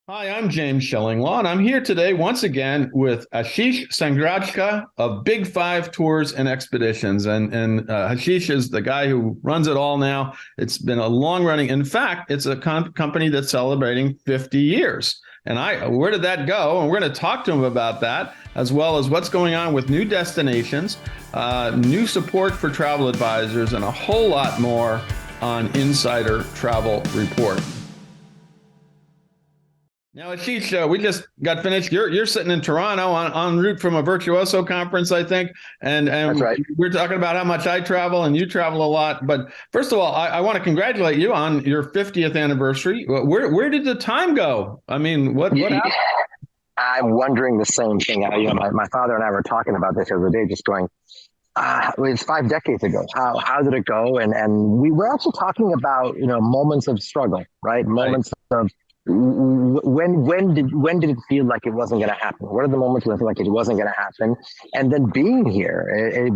Hi, I'm James Shillinglaw, and I'm here today once again with Ashish Sangrajka of Big Five Tours and Expeditions. And Ashish is the guy who runs it all now. It's been a long running. In fact, it's a company that's celebrating 50 years. And where did that go? And we're going to talk to him about that, as well as what's going on with new destinations, new support for travel advisors, and a whole lot more on Insider Travel Report. Now, Ashish, we just got finished. You're sitting in Toronto en route from a Virtuoso conference, I think, That's and right. we're talking about how much I travel and you travel a lot. But first of all, I want to congratulate you on your 50th anniversary. Where did the time go? I mean, what Y- happened? I'm wondering the same thing. My father and I were talking about this the other day, just going, it was 5 decades ago. How did it go? And we were actually talking about, moments of struggle, right? Right. Moments of when did it feel like it wasn't going to happen? What are the moments when it felt like it wasn't going to happen? And then being here,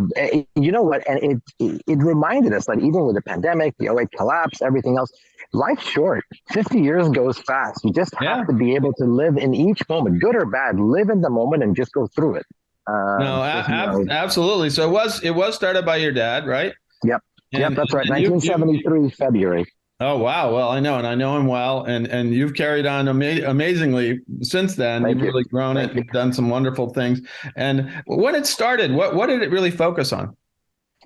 you know what? And it reminded us that even with the pandemic, the '08 collapse, everything else, life's short. 50 years goes fast. You just have Yeah. to be able to live in each moment, good or bad. Live in the moment and just go through it. No, Just you know, absolutely. So it was started by your dad, right? yep, yep, And that's right. and you 1973 February. Oh wow! Well, I know, and I know him well, and you've carried on amazingly since then. You've Thank you, really grown it. thank you. You've done some wonderful things. And when it started, what did it really focus on?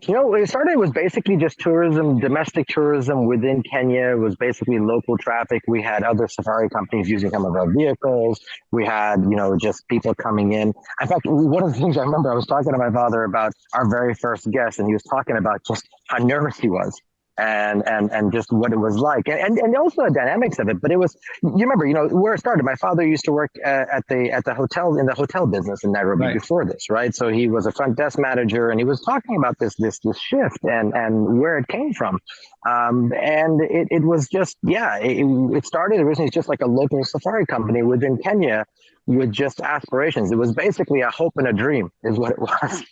It started, it was basically just tourism, domestic tourism within Kenya. It was basically local traffic. We had other safari companies using some of our vehicles. We had, just people coming in. In fact, one of the things I remember, I was talking to my father about our very first guest, and he was talking about just how nervous he was and just what it was like and also the dynamics of it. But it was, you remember, where it started. My father used to work at the hotel, in the hotel business in Nairobi Right. before this, right? So he was a front desk manager, and he was talking about this shift and where it came from. And it was just, yeah, it started originally just like a local safari company within Kenya with just aspirations. It was basically a hope and a dream is what it was.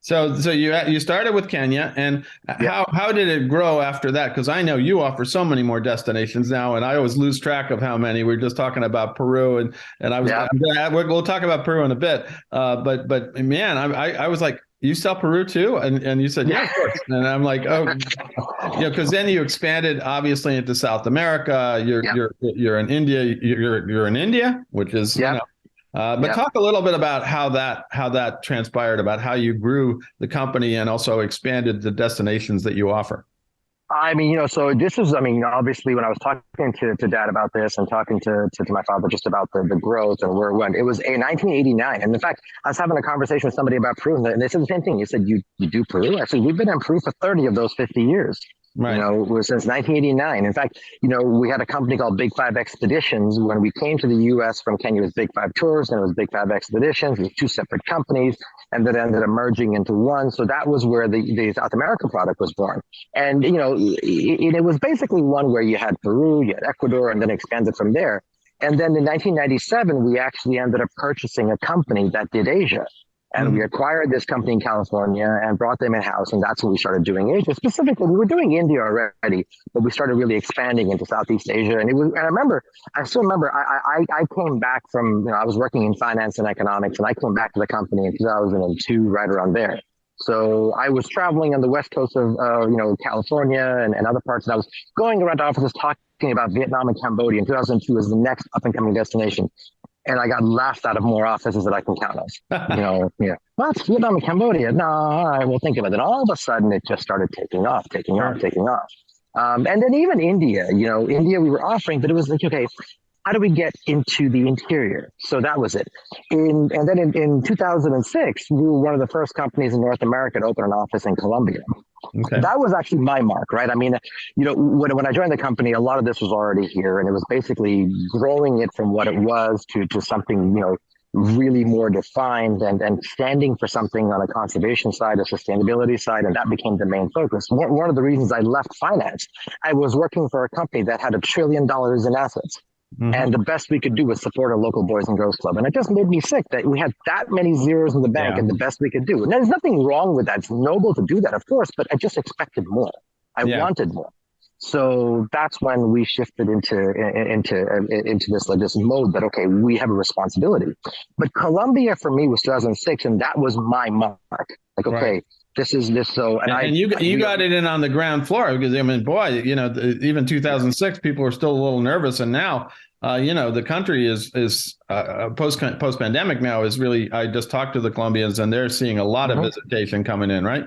So you started with Kenya, and Yep. how did it grow after that? Because I know you offer so many more destinations now, and I always lose track of how many. We are just talking about Peru, and Yeah. we'll talk about Peru in a bit. But man, I was like, you sell Peru too, and you said yeah, of course, and I'm like, oh, because then you expanded obviously into South America. Yep. You're in India. You're in India, which is Yep. but Yep. talk a little bit about how that transpired, about how you grew the company and also expanded the destinations that you offer. I mean, so this is, I mean, obviously when I was talking to dad about this and talking to my father just about the growth and where it went, it was a 1989. And in fact, I was having a conversation with somebody about Peru, and they said the same thing. You said, you do Peru? I said, we've been in Peru for 30 of those 50 years. Right. Since 1989. In fact, we had a company called Big Five Expeditions. When we came to the U.S. from Kenya, it was Big Five Tours, and it was Big Five Expeditions. It was two separate companies, and that ended up merging into one. So that was where the South America product was born. And it was basically one where you had Peru, you had Ecuador, and then expanded from there. And then in 1997, we actually ended up purchasing a company that did Asia. And we Mhm. acquired this company in California and brought them in house. And that's when we started doing Asia. Specifically, we were doing India already, but we started really expanding into Southeast Asia. I still remember, I came back from, I was working in finance and economics, and I came back to the company in 2002, right around there. So I was traveling on the west coast of, California and other parts. And I was going around to offices talking about Vietnam and Cambodia. In 2002 was the next up and coming destination, and I got laughed out of more offices that I can count on. Yeah. What? Vietnam and Cambodia? No, all right, we'll think of it. And all of a sudden, it just started taking off, taking off, Sure. taking off. And then even India, India we were offering, but it was like, okay, how do we get into the interior? So that was it. And then in 2006, we were one of the first companies in North America to open an office in Colombia. Okay. That was actually my mark, right? I mean, when I joined the company, a lot of this was already here, and it was basically growing it from what it was to something, really more defined and standing for something on a conservation side, a sustainability side, and that became the main focus. One of the reasons I left finance, I was working for a company that had $1 trillion in assets. Mhm. And the best we could do was support a local Boys and Girls Club. And it just made me sick that we had that many zeros in the bank, Yeah. and the best we could do. And there's nothing wrong with that. It's noble to do that, of course, but I just expected more. I Yeah. wanted more. So that's when we shifted into this mode that okay, we have a responsibility. But Colombia for me was 2006, and that was my mark. Like Right. okay, this is this. So And you got it in on the ground floor because I mean, boy, even 2006, people were still a little nervous, and now, the country is post pandemic now is really. I just talked to the Colombians, and they're seeing a lot of visitation coming in, right?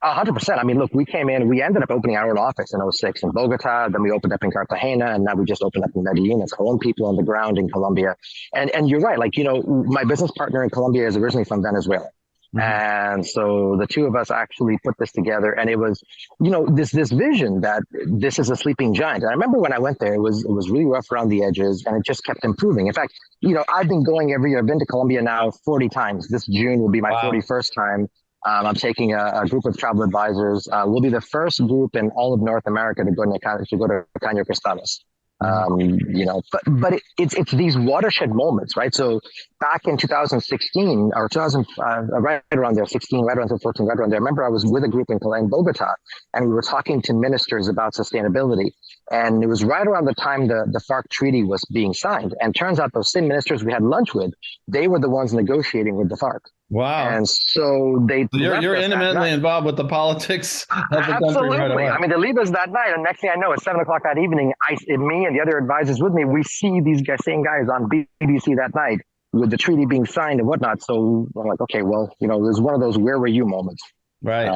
100%. I mean, look, we came in, we ended up opening our own office in '06 in Bogota. Then we opened up in Cartagena, and now we just opened up in Medellin. It's our own people on the ground in Colombia. And you're right. Like, my business partner in Colombia is originally from Venezuela. Mm-hmm. And so the two of us actually put this together, and it was, this vision that this is a sleeping giant. And I remember when I went there, it was really rough around the edges, and it just kept improving. In fact, I've been going every year. I've been to Colombia now 40 times. This June will be my 41st time. I'm taking a group of travel advisors. We'll be the first group in all of North America to go to Caño Cristales. But it's these watershed moments, right? So back in 2016 or 2000, right around there, 16, right around 14, right around there. I remember I was with a group in Bogota, and we were talking to ministers about sustainability. And it was right around the time the FARC treaty was being signed. And turns out those same ministers we had lunch with, they were the ones negotiating with the FARC. Wow. And so you're intimately involved with the politics of the country right away. I mean, they leave us that night, and next thing I know, at 7:00 that evening, me and the other advisors with me, we see these same guys on BBC that night with the treaty being signed and whatnot. So I'm like, okay, well, it was one of those "where were you" moments. Right.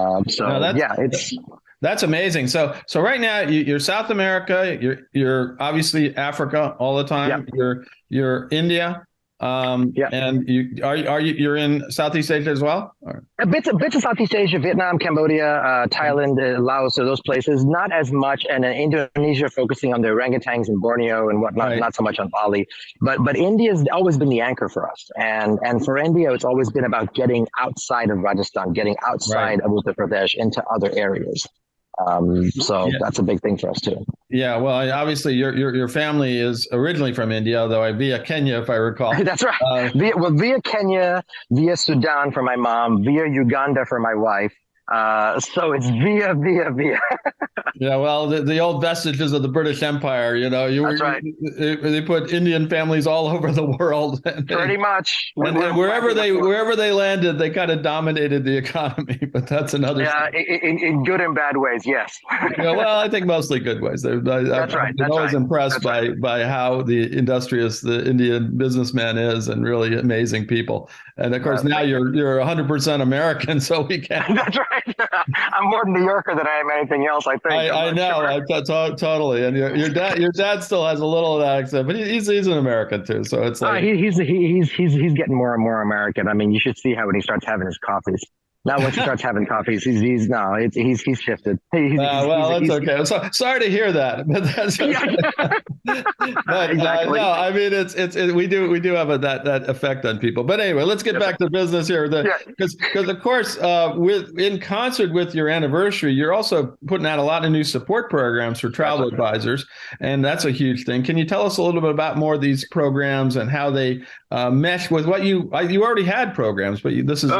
That's amazing. So right now you're South America, you're obviously Africa all the time. Yep. You're India. And you're in Southeast Asia as well? Or? A bit of Southeast Asia, Vietnam, Cambodia, Thailand, Laos, so those places. Not as much, and in Indonesia, focusing on the orangutans in Borneo and whatnot. Right. Not so much on Bali, but India's always been the anchor for us, and for India, it's always been about getting outside of Rajasthan, getting outside of Uttar Pradesh into other areas. That's a big thing for us too. Yeah, well, obviously your family is originally from India, although via Kenya, if I recall. That's right. Via Kenya, via Sudan for my mom, via Uganda for my wife. So it's via. Yeah, well, the old vestiges of the British Empire, That's right. They put Indian families all over the world. Pretty much. And wherever they landed, they kind of dominated the economy. But that's another. Yeah, in good and bad ways, yes. Yeah, well, I think mostly good ways. I've been always impressed by how the industrious the Indian businessman is, and really amazing people. And of course, now you're 100% American, so we can. That's right. I'm more New Yorker than I am anything else, I think. I know, sure. Totally. And your dad still has a little of that accent, but he's an American too. So it's like he's getting more and more American. I mean, you should see how when he starts having his coffees. Now, once he starts having coffees, he's shifted. That's okay. So, sorry to hear that, but that's okay. But, exactly. No, I mean we do have that effect on people. But anyway, let's get back to business here. Because of course, in concert with your anniversary, you're also putting out a lot of new support programs for travel advisors, and that's a huge thing. Can you tell us a little bit about more of these programs and how they mesh with what you already had programs, but this is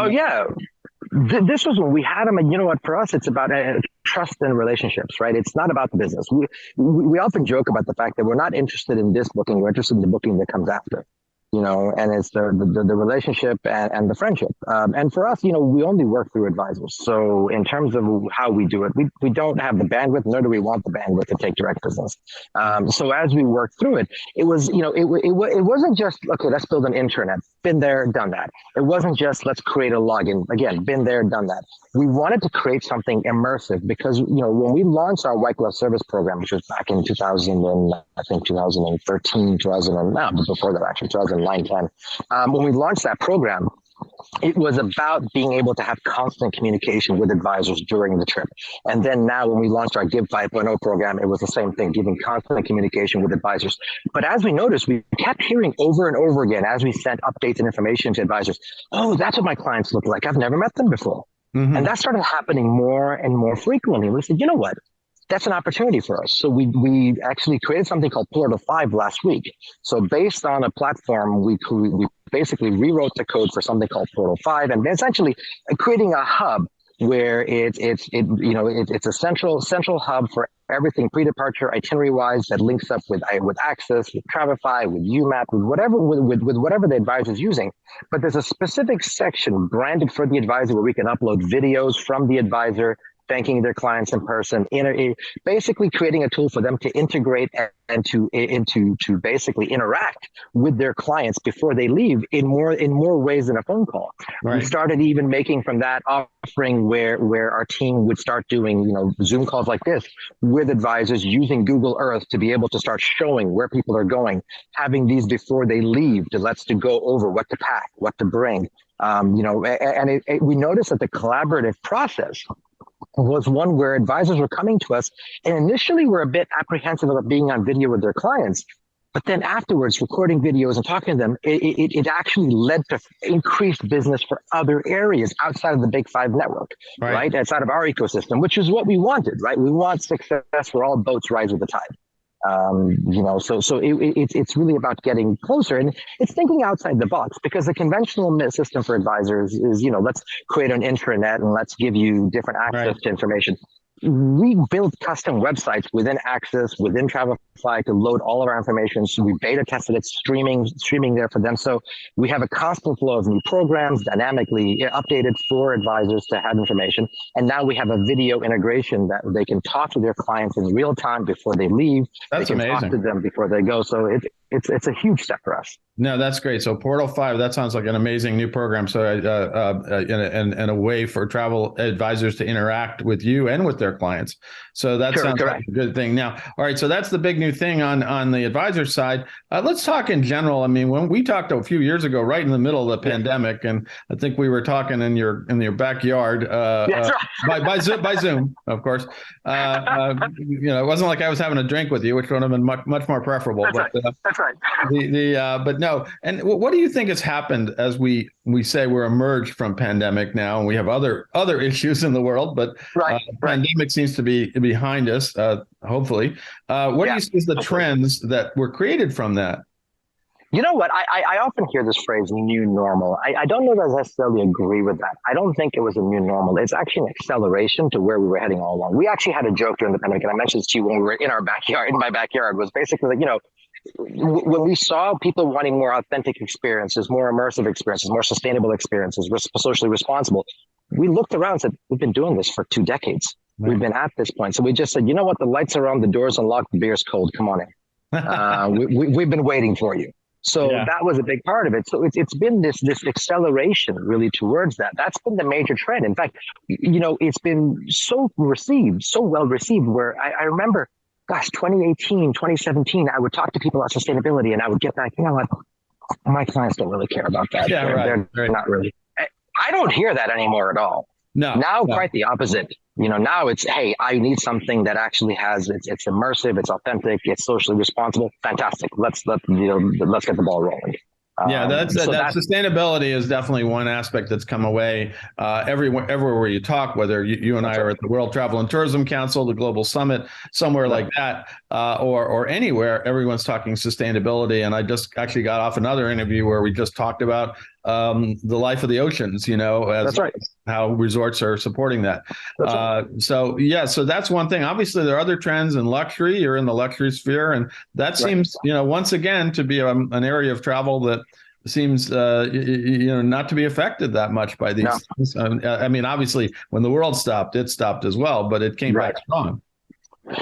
This was when we had them, and you know what? For us, it's about trust and relationships, right? It's not about the business. We often joke about the fact that we're not interested in this booking; we're interested in the booking that comes after. And it's the relationship and the friendship. And for us, we only work through advisors. So in terms of how we do it, we don't have the bandwidth, nor do we want the bandwidth to take direct business. So as we work through it, it was, it wasn't just, okay, let's build an intranet. Been there, done that. It wasn't just, let's create a login. Again, been there, done that. We wanted to create something immersive because, when we launched our White Glove Service program, which was back in 2013, but before that, actually, 2009, 10. When we launched that program, it was about being able to have constant communication with advisors during the trip. And then now when we launched our Give 5.0 program, it was the same thing, giving constant communication with advisors. But as we noticed, we kept hearing over and over again as we sent updates and information to advisors, oh, that's what my clients look like. I've never met them before. Mm-hmm. And that started happening more and more frequently. We said, you know what? That's an opportunity for us. So we actually created something called Portal 5 last week. So based on a platform, we basically rewrote the code for something called Portal 5, and essentially creating a hub where it's a central hub for everything pre-departure itinerary wise that links up with Access, with Travefy, with UMAP, with whatever the advisor is using. But there's a specific section branded for the advisor where we can upload videos from the advisor thanking their clients in person, basically creating a tool for them to integrate and to basically interact with their clients before they leave in more ways than a phone call. Right. We started even making from that offering where our team would start doing Zoom calls like this with advisors using Google Earth to be able to start showing where people are going, having these before they leave to go over what to pack, what to bring. We noticed that the collaborative process was one where advisors were coming to us and initially were a bit apprehensive about being on video with their clients. But then afterwards, recording videos and talking to them, it actually led to increased business for other areas outside of the Big Five network, right? Outside of our ecosystem, which is what we wanted, right? We want success where all boats rise with the tide. So it's really about getting closer, and it's thinking outside the box, because the conventional system for advisors is, let's create an intranet and let's give you different access to information. We build custom websites within Access, within Travefy to load all of our information. So we beta tested it, streaming there for them. So we have a constant flow of new programs dynamically updated for advisors to have information. And now we have a video integration that they can talk to their clients in real time before they leave. That's they can amazing. Talk to them before they go. So it's a huge step for us. No, that's great. So Portal 5, that sounds like an amazing new program. So and a way for travel advisors to interact with you and with their clients. So that sounds like a good thing. Now, all right. So that's the big new thing on the advisor side. Let's talk in general. I mean, when we talked a few years ago, right in the middle of the pandemic, and I think we were talking in your backyard by Zoom, of course. It wasn't like I was having a drink with you, which would have been much more preferable. That's right. But no. And what do you think has happened as we say we're emerged from pandemic now, and we have other issues in the world, but pandemic seems to be behind us, hopefully. What do you see as the trends that were created from that? You know what? I often hear this phrase, new normal. I don't know that I necessarily agree with that. I don't think it was a new normal. It's actually an acceleration to where we were heading all along. We actually had a joke during the pandemic, and I mentioned this to you when we were in my backyard, was basically like, when we saw people wanting more authentic experiences, more immersive experiences, more sustainable experiences, socially responsible, we looked around and said, we've been doing this for 2 decades. Right. We've been at this point. So we just said, you know what? The lights are on, the doors unlocked, the beer's cold. Come on in. We've been waiting for you. So that was a big part of it. So it's been this acceleration really towards that. That's been the major trend. In fact, it's been so well received, where I remember, 2018, 2017, I would talk to people about sustainability and I would get back, what? My clients don't really care about that. They're not really. I don't hear that anymore at all. No. Now, quite the opposite. Now it's, hey, I need something that actually has, it's immersive, it's authentic, it's socially responsible. Fantastic. Let's get the ball rolling. That sustainability is definitely one aspect that's come away everywhere where you talk, whether you and I are at the World Travel and Tourism Council, the Global Summit, somewhere like that, or anywhere, everyone's talking sustainability. And I just actually got off another interview where we just talked about the life of the oceans, as how resorts are supporting that. So that's one thing. Obviously, there are other trends in luxury. You're in the luxury sphere, and that seems, once again, to be an area of travel that seems, not to be affected that much by these things. I mean, obviously, when the world stopped, it stopped as well, but it came back strong.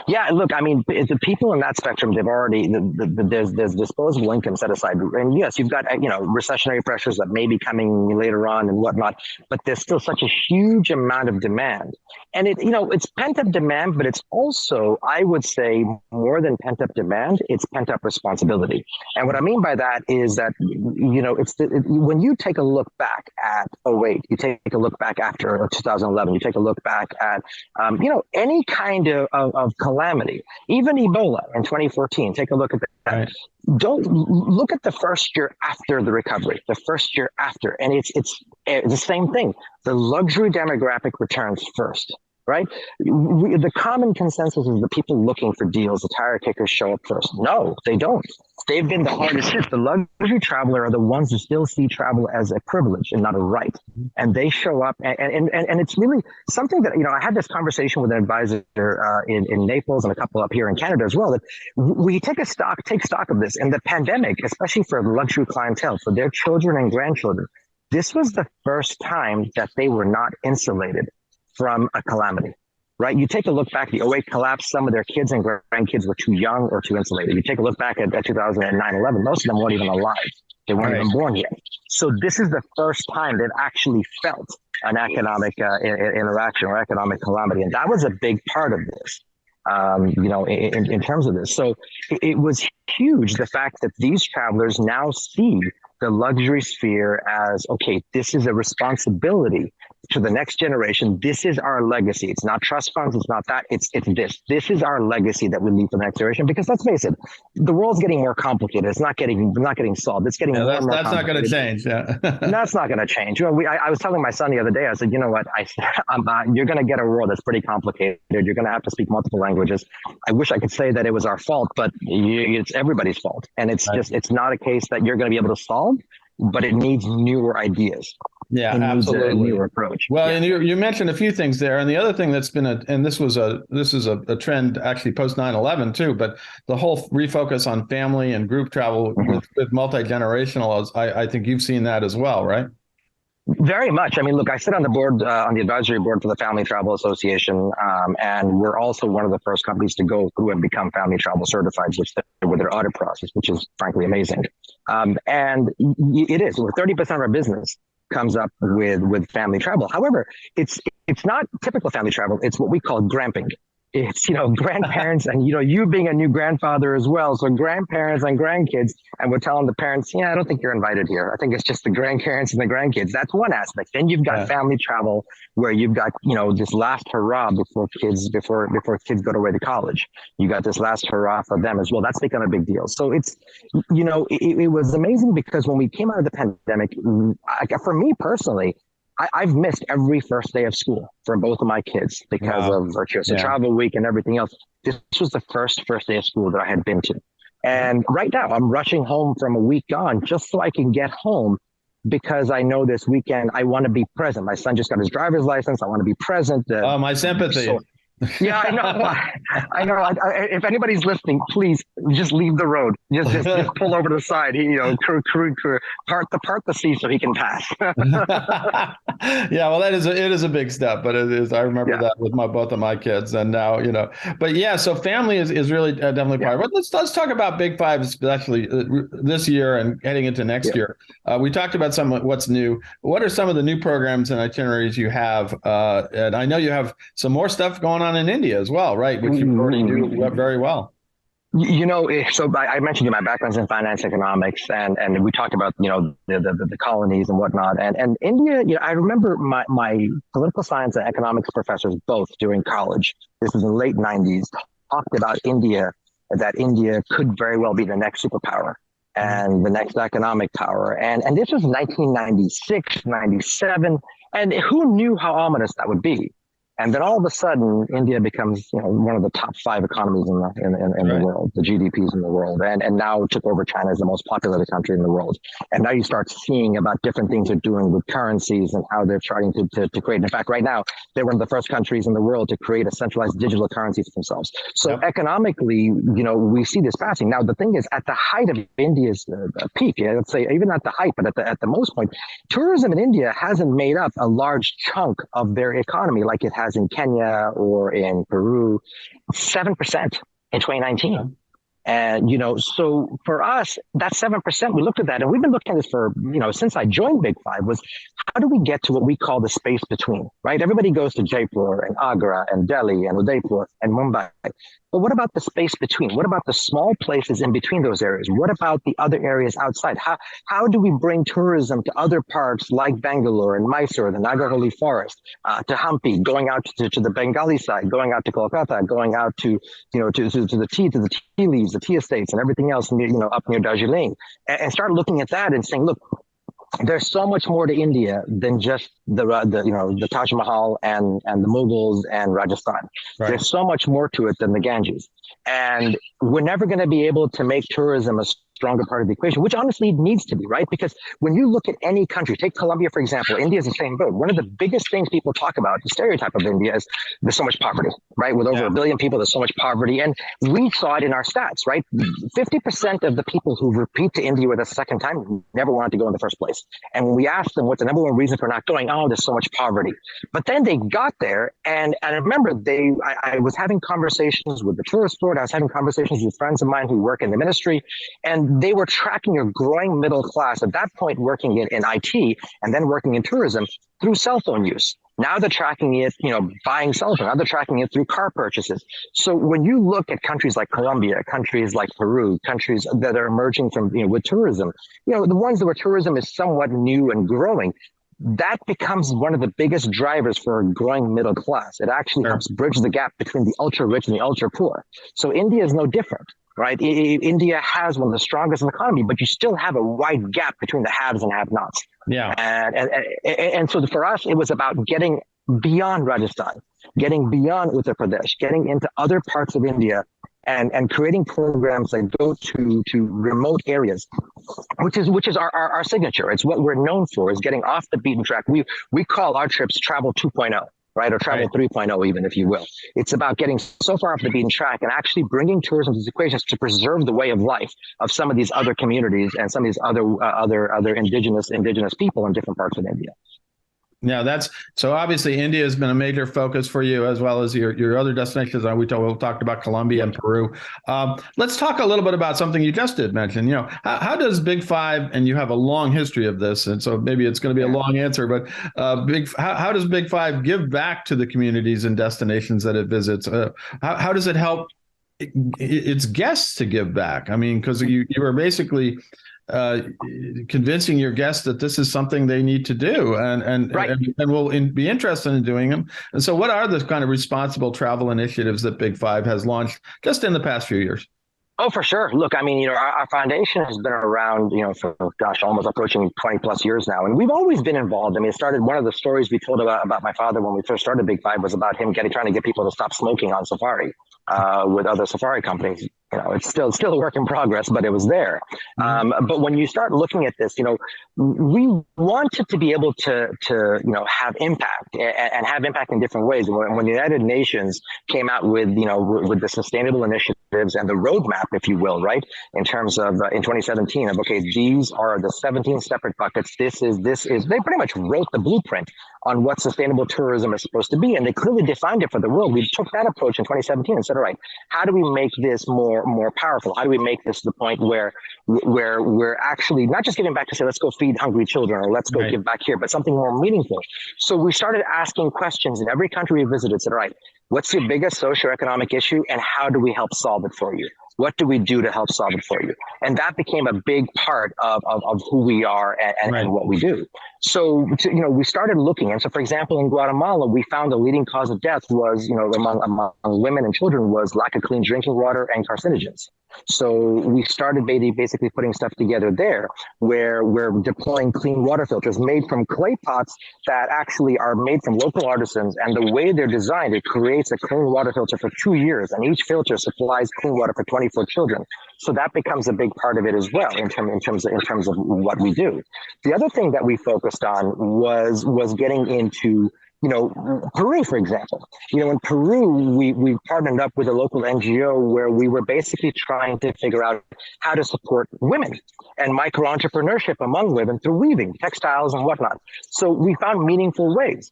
Yeah, look, I mean, the people in that spectrum, they've already, there's disposable income set aside. And yes, you've got, recessionary pressures that may be coming later on and whatnot, but there's still such a huge amount of demand. And it's pent up demand, but it's also, I would say, more than pent up demand, it's pent up responsibility. And what I mean by that is that, when you take a look back at 2008, you take a look back after 2011, you take a look back at, any kind of calamity, even Ebola in 2014. Take a look at that. Right. Don't look at the first year after the recovery, the first year after, and it's the same thing. The luxury demographic returns first, right? The common consensus is the people looking for deals, the tire kickers show up first. No, they don't. they've been the hardest hit. The luxury traveler are the ones who still see travel as a privilege and not a right. And they show up, and it's really something that, I had this conversation with an advisor in Naples and a couple up here in Canada as well, that we take stock of this. In the pandemic, especially for luxury clientele, for their children and grandchildren, this was the first time that they were not insulated from a calamity. Right? You take a look back, the '08 collapse, some of their kids and grandkids were too young or too insulated. You take a look back at 2009-11, most of them weren't even alive. They weren't even born yet. So this is the first time they've actually felt an economic interaction or economic calamity. And that was a big part of this, in terms of this. So it was huge, the fact that these travelers now see the luxury sphere as, okay, this is a responsibility to the next generation. This is our legacy. It's not trust funds. It's not that. It's this. This is our legacy that we leave for the next generation. Because let's face it, the world's getting more complicated. It's not getting solved. It's getting more and more that's not going to change. Yeah. That's not going to change. I was telling my son the other day, I said, you know what? You're going to get a world that's pretty complicated. You're going to have to speak multiple languages. I wish I could say that it was our fault, but it's everybody's fault. And it's it's not a case that you're going to be able to solve, but it needs newer ideas. Yeah, absolutely. A newer approach. Well, and you mentioned a few things there, and the other thing that's been this is a trend actually post 9/11 too, but the whole refocus on family and group travel with multi-generational, I think you've seen that as well, right? Very much. I mean, look, I sit on the board, on the advisory board for the Family Travel Association, and we're also one of the first companies to go through and become Family Travel certified, with their audit process, which is frankly amazing. And it is. 30% of our business comes up with family travel. However, it's not typical family travel. It's what we call gramping. It's, grandparents and, you being a new grandfather as well. So grandparents and grandkids, and we're telling the parents, I don't think you're invited here. I think it's just the grandparents and the grandkids. That's one aspect. Then you've got family travel where you've got, this last hurrah before kids go away to college. You got this last hurrah for them as well. That's become a big deal. So it's, it was amazing because when we came out of the pandemic, for me personally, I've missed every first day of school for both of my kids because of Virtuoso Travel Week and everything else. This was the first day of school that I had been to. And right now I'm rushing home from a week gone just so I can get home, because I know this weekend I want to be present. My son just got his driver's license. I want to be present. My sympathy. Yeah, I know. I know. If anybody's listening, please just leave the road. Just pull over to the side. Part the C so he can pass. Yeah, well, it is a big step, but it is. I remember that with both of my kids, and now But yeah, so family is really definitely part. But let's talk about Big Five, especially this year and heading into next year. We talked about what's new. What are some of the new programs and itineraries you have? And I know you have some more stuff going on in India as well, right? Which you already do very well. So I mentioned my background's in finance, economics, and we talked about, the colonies and whatnot. And India, I remember my political science and economics professors both during college, this was in the late 90s, talked about India, that India could very well be the next superpower and the next economic power. And this was 1996, 97. And who knew how ominous that would be? And then all of a sudden, India becomes, one of the top 5 economies in the world, the GDPs in the world, and now took over China as the most popular country in the world. And now you start seeing about different things they're doing with currencies and how they're trying to create. In fact, right now, they're one of the first countries in the world to create a centralized digital currency for themselves. So economically, we see this passing. Now, the thing is, at the height of India's peak, let's say even at the height, but at the most point, tourism in India hasn't made up a large chunk of their economy like it has in Kenya or in Peru, 7% in 2019. And, so for us, that 7%, we looked at that and we've been looking at this for, since I joined Big Five, was how do we get to what we call the space between, right? Everybody goes to Jaipur and Agra and Delhi and Udaipur and Mumbai. But what about the space between? What about the small places in between those areas? What about the other areas outside? How do we bring tourism to other parts like Bangalore and Mysore, the Nagarholi Forest, to Hampi, going out to the Bengali side, going out to Kolkata, going out to the tea leaves, the tea estates, and everything else, up near Darjeeling, and start looking at that and saying, look, there's so much more to India than just the Taj Mahal and the Mughals and Rajasthan. Right. There's so much more to it than the Ganges. And we're never going to be able to make tourism a stronger part of the equation, which honestly it needs to be, right? Because when you look at any country, take Colombia, for example, India is the same boat. One of the biggest things people talk about, the stereotype of India is there's so much poverty, right? With over 1 billion people, there's so much poverty. And we saw it in our stats, right? 50% of the people who repeat to India with a second time never wanted to go in the first place. And when we asked them what's the number one reason for not going, oh, there's so much poverty. But then they got there, and I remember I was having conversations with the tourist board. I was having conversations with friends of mine who work in the ministry, and they were tracking a growing middle class at that point, working in IT and then working in tourism through cell phone use. Now they're tracking it, buying cell phone. Now they're tracking it through car purchases. So when you look at countries like Colombia, countries like Peru, countries that are emerging from, with tourism, the ones where tourism is somewhat new and growing, that becomes one of the biggest drivers for a growing middle class. It actually helps bridge the gap between the ultra rich and the ultra poor. So India is no different, right? India has one of the strongest economy, but you still have a wide gap between the haves and have-nots. Yeah. And so for us, it was about getting beyond Rajasthan, getting beyond Uttar Pradesh, getting into other parts of India, and creating programs that go to remote areas, which is our signature. It's what we're known for, is getting off the beaten track. We call our trips Travel 2.0, right? Or Travel 3.0 even, if you will. It's about getting so far off the beaten track and actually bringing tourism to these equations to preserve the way of life of some of these other communities and some of these other indigenous people in different parts of India. Yeah, so obviously India has been a major focus for you, as well as your other destinations. We talked about Colombia and Peru. Let's talk a little bit about something you just did mention. How does Big Five, and you have a long history of this, and so maybe it's going to be a long answer, but how does Big Five give back to the communities and destinations that it visits? How does it help its guests to give back? I mean, because you were basically convincing your guests that this is something they need to do and will be interested in doing them. And so what are the kind of responsible travel initiatives that Big Five has launched just in the past few years? Oh, for sure. Look, I mean, our foundation has been around, for, almost approaching 20 plus years now. And we've always been involved. I mean, it started, one of the stories we told about my father when we first started Big Five was about him trying to get people to stop smoking on safari with other safari companies. It's still a work in progress, but it was there. But when you start looking at this, we wanted to be able to have impact and have impact in different ways. When the United Nations came out with the sustainable initiatives and the roadmap, if you will, right, in terms of in 2017 of, okay, these are the 17 separate buckets. This is they pretty much wrote the blueprint on what sustainable tourism is supposed to be, and they clearly defined it for the world. We took that approach in 2017 and said, all right, how do we make this more powerful? How do we make this the point where we're actually not just giving back to say, let's go feed hungry children or let's go give back here, but something more meaningful. So we started asking questions in every country we visited, said, all right, what's your biggest socioeconomic issue and how do we help solve it for you? What do we do to help solve it for you? And that became a big part of who we are and what we do. So, we started looking. And so, for example, in Guatemala, we found the leading cause of death was, among women and children was lack of clean drinking water and carcinogens. So we started basically putting stuff together there where we're deploying clean water filters made from clay pots that actually are made from local artisans. And the way they're designed, it creates a clean water filter for 2 years. And each filter supplies clean water for 24 children. So that becomes a big part of it as well in terms of what we do. The other thing that we focused on was getting into Peru, for example. In Peru, we partnered up with a local NGO where we were basically trying to figure out how to support women and micro entrepreneurship among women through weaving, textiles, and whatnot. So we found meaningful ways.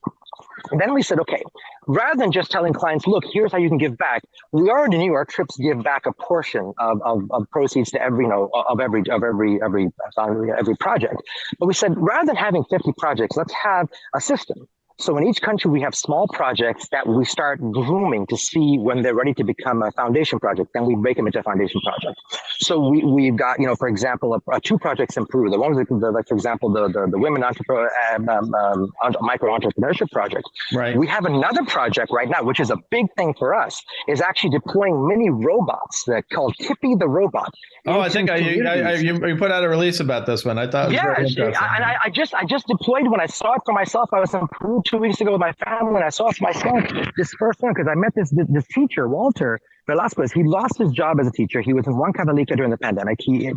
And then we said, okay, rather than just telling clients, look, here's how you can give back, we already knew our trips give back a portion of proceeds to every project. But we said, rather than having 50 projects, let's have a system. So in each country, we have small projects that we start grooming to see when they're ready to become a foundation project. Then we make them into a foundation project. So we've got, for example, 2 projects in Peru. The one was, for example, the women micro entrepreneurship project. Right. We have another project right now, which is a big thing for us, is actually deploying mini robots that called Tippy the robot. Oh, I think you put out a release about this one. I thought it was very interesting. I just deployed when I saw it for myself. I was in Peru 2 weeks ago with my family, and I saw it for myself, this first one, because I met this teacher, Walter, Velasquez, he lost his job as a teacher. He was in Huancavelica during the pandemic. He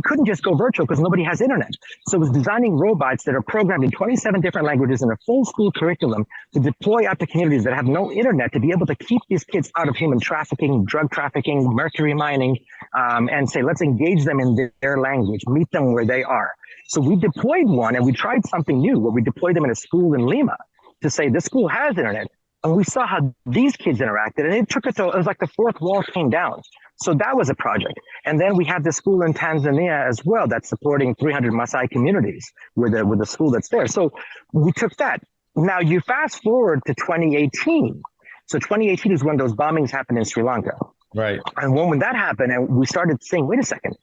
couldn't just go virtual because nobody has internet. So he was designing robots that are programmed in 27 different languages in a full school curriculum to deploy out to communities that have no internet to be able to keep these kids out of human trafficking, drug trafficking, mercury mining, and say, let's engage them in their language, meet them where they are. So we deployed one and we tried something new where we deployed them in a school in Lima to say this school has internet. And we saw how these kids interacted, and it was like the fourth wall came down. So that was a project. And then we have the school in Tanzania as well that's supporting 300 Maasai communities with the school that's there. So we took that. Now you fast forward to 2018. So 2018 is when those bombings happened in Sri Lanka. Right. And when that happened, and we started saying, wait a second,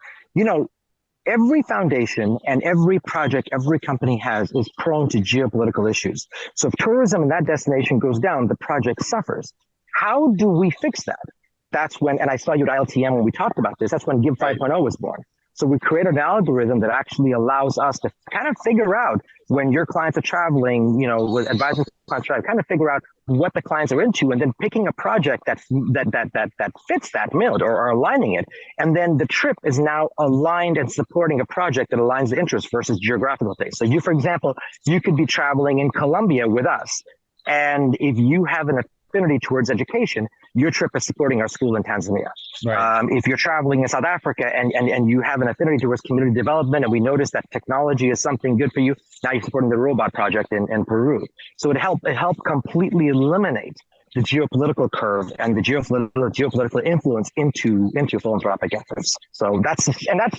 every foundation and every project every company has is prone to geopolitical issues. So if tourism in that destination goes down, the project suffers. How do we fix that? That's when, and I saw you at ILTM when we talked about this, that's when Give 5.0 was born. So we created an algorithm that actually allows us to kind of figure out when your clients are traveling, with advisors clients travel, kind of figure out what the clients are into, and then picking a project that fits that mold or aligning it. And then the trip is now aligned and supporting a project that aligns the interests versus geographical taste. So you, for example, you could be traveling in Colombia with us. And if you have an affinity towards education, your trip is supporting our school in Tanzania. Right. If you're traveling in South Africa and you have an affinity towards community development, and we notice that technology is something good for you, now you're supporting the robot project in Peru. So it helped completely eliminate the geopolitical curve and the geopolitical influence into philanthropic efforts. So that's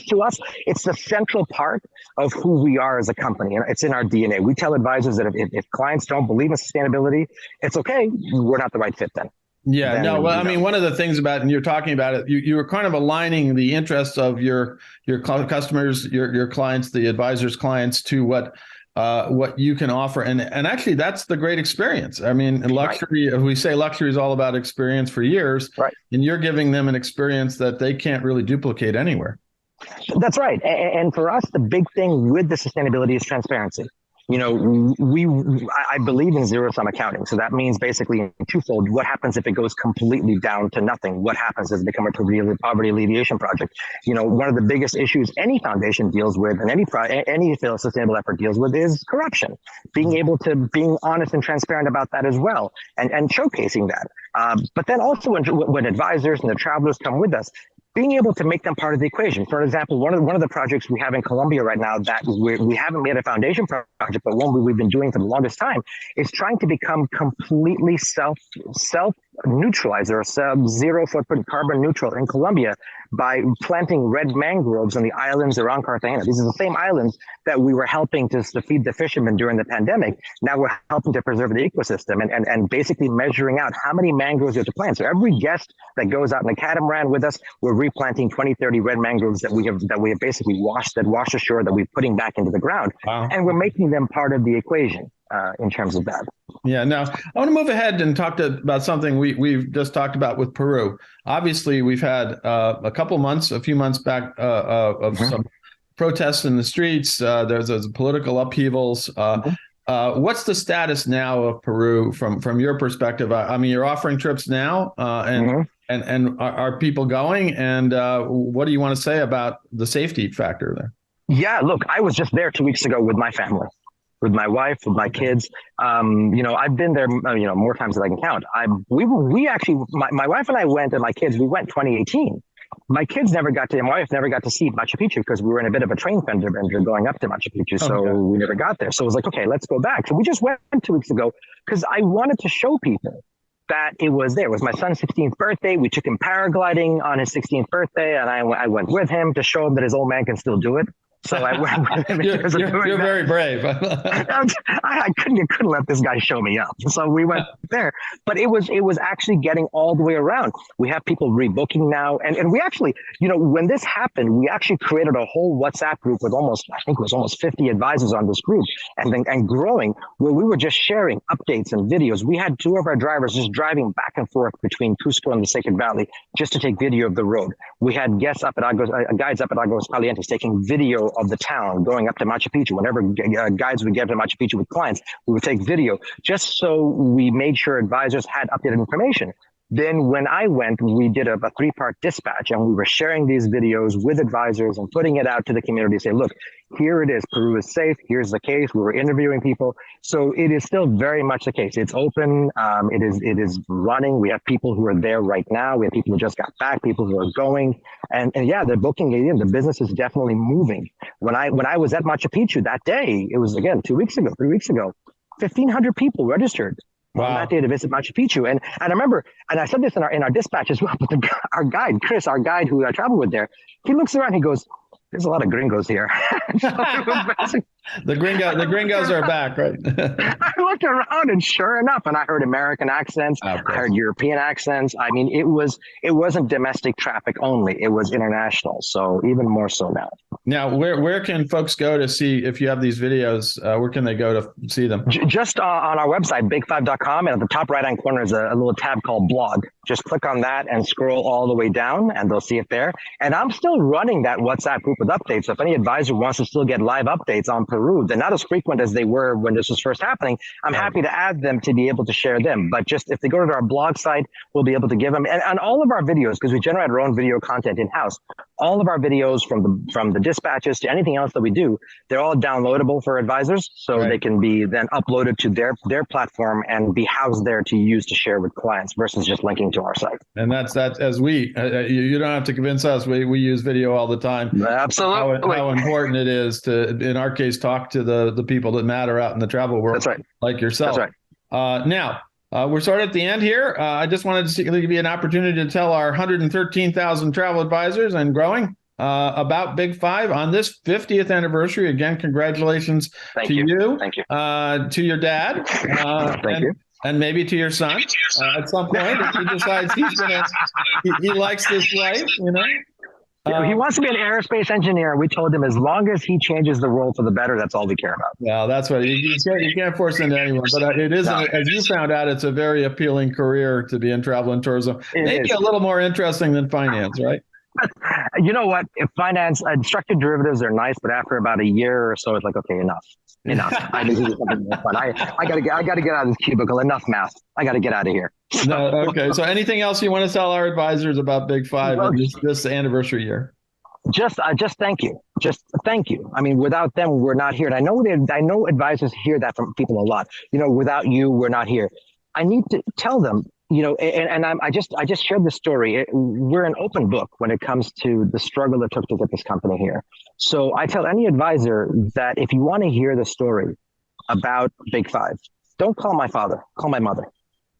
to us, it's the central part of who we are as a company. And it's in our DNA. We tell advisors that if clients don't believe in sustainability, it's okay. We're not the right fit then. Yeah, no, well, I mean, one of the things about, and you're talking about it, you were kind of aligning the interests of your customers, your clients, the advisors' clients to what you can offer. And actually, that's the great experience. I mean, luxury, right. We say luxury is all about experience for years, right. And you're giving them an experience that they can't really duplicate anywhere. That's right. And for us, the big thing with the sustainability is transparency. I believe in zero-sum accounting. So that means basically twofold. What happens if it goes completely down to nothing? What happens if it becomes a poverty alleviation project? One of the biggest issues any foundation deals with and any sustainable effort deals with is corruption. Being honest and transparent about that as well and showcasing that. But then also when advisors and the travelers come with us, being able to make them part of the equation. For example, one of the projects we have in Colombia right now that we haven't made a foundation project, but one we've been doing for the longest time is trying to become completely self-neutralized or zero footprint carbon neutral in Colombia by planting red mangroves on the islands around Cartagena. These are the same islands that we were helping to feed the fishermen during the pandemic. Now we're helping to preserve the ecosystem and basically measuring out how many mangroves you have to plant. So every guest that goes out in a catamaran with us, we're replanting 20, 30 red mangroves that we have basically washed ashore that we're putting back into the ground. Wow. And we're making them part of the equation. In terms of that. Yeah. Now, I want to move ahead and talk about something we've just talked about with Peru. Obviously, we've had a few months back of some protests in the streets. There's political upheavals. What's the status now of Peru from your perspective? I mean, you're offering trips now, and are people going? And what do you want to say about the safety factor there? Yeah, look, I was just there 2 weeks ago with my family. With my wife, with my kids. I've been there, more times than I can count. We actually, my wife and I went, and my kids, we went 2018. My wife never got to see Machu Picchu because we were in a bit of a train fender going up to Machu Picchu. So we never got there. So it was like, okay, let's go back. So we just went 2 weeks ago because I wanted to show people that it was there. It was my son's 16th birthday. We took him paragliding on his 16th birthday, and I went with him to show him that his old man can still do it. So I went with him. You're very brave. I couldn't let this guy show me up. So we went there. But it was actually getting all the way around. We have people rebooking now. And we actually, when this happened, we actually created a whole WhatsApp group with almost 50 advisors on this group and growing, where we were just sharing updates and videos. We had two of our drivers just driving back and forth between Cusco and the Sacred Valley just to take video of the road. We had guides up at Aguas Calientes taking video of the town going up to Machu Picchu. Whenever guides would get to Machu Picchu with clients, we would take video just so we made sure advisors had updated information. Then when I went, we did a three-part dispatch, and we were sharing these videos with advisors and putting it out to the community. Say, look, here it is. Peru is safe. Here's the case. We were interviewing people, so it is still very much the case. It's open. It is running. We have people who are there right now. We have people who just got back. People who are going, and yeah, they're booking it in. The business is definitely moving. When I was at Machu Picchu that day, it was again 2 weeks ago, 3 weeks ago, 1,500 people registered. Wow. On that day to visit Machu Picchu. And I remember, and I said this in our dispatch as well, but our guide, Chris, our guide who I traveled with there, he looks around, he goes, there's a lot of gringos here. The gringos are back, right? I looked around, and sure enough, and I heard American accents, I heard European accents. I mean, it wasn't domestic traffic only; it was international. So even more so now. Now, where can folks go to see if you have these videos? Where can they go to see them? Just on our website, big5.com, and at the top right hand corner is a little tab called Blog. Just click on that and scroll all the way down, and they'll see it there. And I'm still running that WhatsApp group with updates. So if any advisor wants to still get live updates on Peru, they're not as frequent as they were when this was first happening. I'm happy to add them to be able to share them. But just if they go to our blog site, we'll be able to give them. And all of our videos, because we generate our own video content in-house, all of our videos from the dispatches to anything else that we do, they're all downloadable for advisors. So they can be then uploaded to their platform and be housed there to use to share with clients versus just linking to our site. And that's as we, you don't have to convince us. We use video all the time. Absolutely. How important it is to, in our case, talk to the people that matter out in the travel world. That's right. Like yourself. That's right. Now, we're sort of at the end here. I just wanted to give you an opportunity to tell our 113,000 travel advisors and growing about Big Five on this 50th anniversary. Again, congratulations to you. Thank you. To your dad. Thank you. And maybe to your son at some point if he decides he likes this life, you know. He wants to be an aerospace engineer. We told him as long as he changes the world for the better, that's all we care about. Well, that's what you can't force into anyone. But it is, as you found out, it's a very appealing career to be in travel and tourism. Maybe a little more interesting than finance, right? You know what? If finance, structured derivatives are nice, but after about a year or so, it's like, okay, enough. I need to do something more fun. I gotta get out of this cubicle. Enough math. I gotta get out of here. No, okay. So anything else you want to tell our advisors about Big Five this anniversary year? Just thank you. Just thank you. I mean, without them, we're not here. And I know advisors hear that from people a lot. You know, without you, we're not here. I need to tell them, you know, and I just shared this story. We're an open book when it comes to the struggle it took to get this company here. So I tell any advisor that if you want to hear the story about Big Five, don't call my father, call my mother.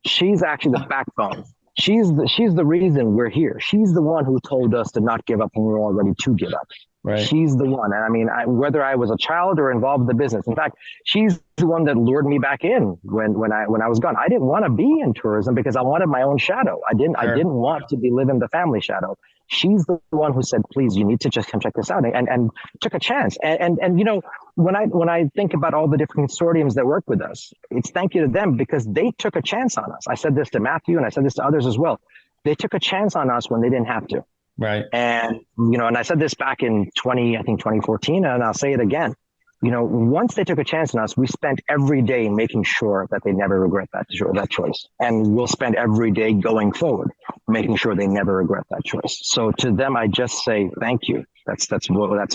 She's actually the backbone. She's the reason we're here. She's the one who told us to not give up when we were all ready to give up. Right. She's the one. And I mean, whether I was a child or involved in the business, in fact, she's the one that lured me back in when I was gone. I didn't want to be in tourism because I wanted my own shadow. I didn't want to be living the family shadow. She's the one who said, please, you need to just come check this out, and took a chance. And you know, when I think about all the different consortiums that work with us, it's thank you to them because they took a chance on us. I said this to Matthew and I said this to others as well. They took a chance on us when they didn't have to. Right. And, you know, and I said this back in 2014, and I'll say it again. You know, once they took a chance on us, we spent every day making sure that they never regret that choice. And we'll spend every day going forward, making sure they never regret that choice. So to them, I just say, thank you. That's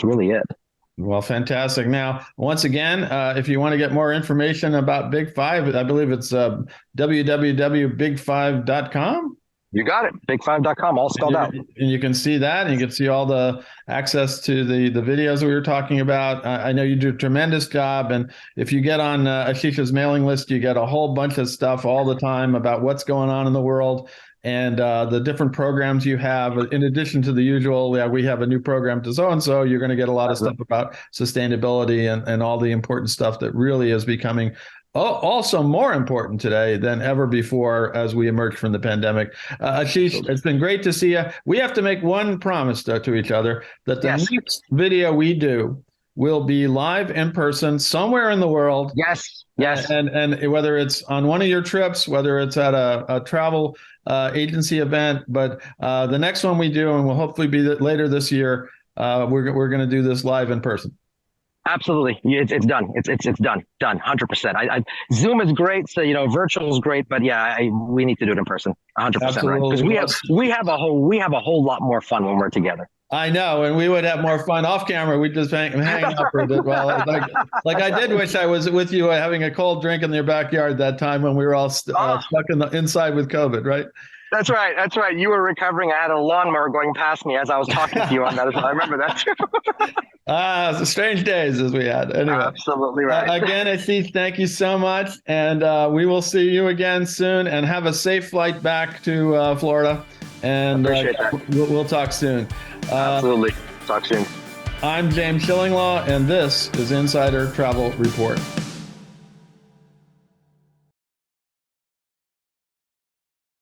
really it. Well, fantastic. Now, once again, if you want to get more information about Big Five, I believe it's www.big5.com. You got it. Big5.com, all spelled out. And you can see that, and you can see all the access to the videos that we were talking about. I know you do a tremendous job. And if you get on Ashish's mailing list, you get a whole bunch of stuff all the time about what's going on in the world and the different programs you have. In addition to the usual, we have a new program to so-and-so, you're going to get a lot of stuff about sustainability and all the important stuff that really is becoming also more important today than ever before as we emerge from the pandemic. Ashish, it's been great to see you. We have to make one promise to each other that the next video we do will be live in person somewhere in the world. Yes. And whether it's on one of your trips, whether it's at a travel agency event, but the next one we do, and will hopefully be later this year, we're going to do this live in person. Absolutely. It's done. It's done. 100%. Zoom is great. So, virtual is great, but yeah, we need to do it in person. 100% right. Because Absolutely. we have a whole lot more fun when we're together. I know, and we would have more fun off camera. We'd just hang out for a bit. Well, like I did wish I was with you having a cold drink in your backyard that time when we were all stuck inside with COVID, right? That's right. That's right. You were recovering. I had a lawnmower going past me as I was talking to you on that as well. I remember that too. The strange days as we had. Anyway, absolutely right. Again, Ashish, thank you so much, and we will see you again soon. And have a safe flight back to Florida. And appreciate that. We'll talk soon. Absolutely. Talk soon. I'm James Shillinglaw, and this is Insider Travel Report.